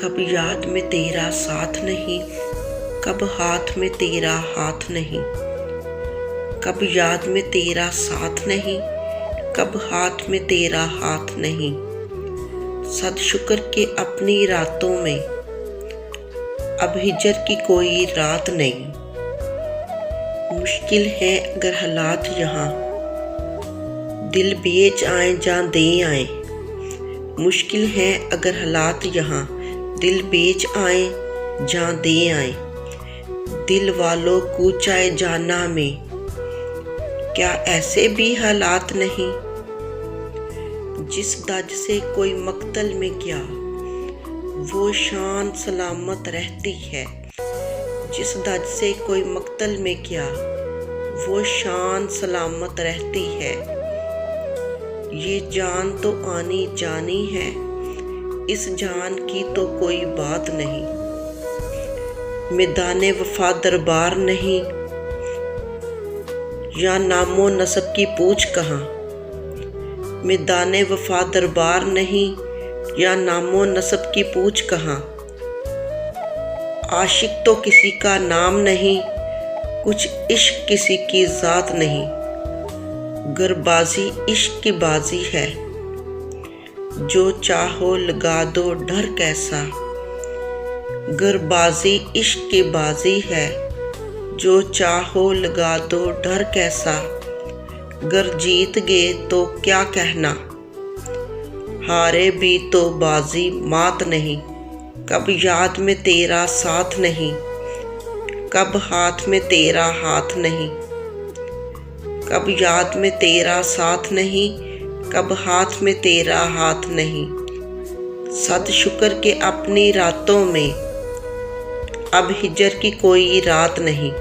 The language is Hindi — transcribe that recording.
कब याद में तेरा साथ नहीं, कब हाथ में तेरा हाथ नहीं। कब याद में तेरा साथ नहीं, कब हाथ में तेरा हाथ नहीं। सद शुक्र के अपनी रातों में अब हिजर की कोई रात नहीं। मुश्किल है अगर हालात यहाँ दिल बेच आए जा दे आए। मुश्किल है अगर हालात यहाँ दिल बेच आए जा दे आए। दिल वालों को चाहे जाना में क्या ऐसे भी हालात नहीं। जिस दज से कोई मक्तल में क्या वो शान सलामत रहती है। जिस दज से कोई मक्तल में क्या वो शान सलामत रहती है। ये जान तो आनी जानी है, इस जान की तो कोई बात नहीं। मैदाने वफा दरबार नहीं, या नामो नसब की पूछ कहाँ। मैदाने वफा दरबार नहीं, या नामो नसब की पूछ कहाँ। आशिक तो किसी का नाम नहीं, कुछ इश्क किसी की ज़ात नहीं। गरबाजी इश्क की बाजी है, जो चाहो लगा दो डर कैसा। गरबाजी इश्क की बाजी है, जो चाहो लगा दो डर कैसा। गर जीत गए तो क्या कहना, हारे भी तो बाजी मात नहीं। कब याद में तेरा साथ नहीं, कब हाथ में तेरा हाथ नहीं। कब याद में तेरा साथ नहीं, कब हाथ में तेरा हाथ नहीं। सद शुक्र के अपनी रातों में अब हिजर की कोई रात नहीं।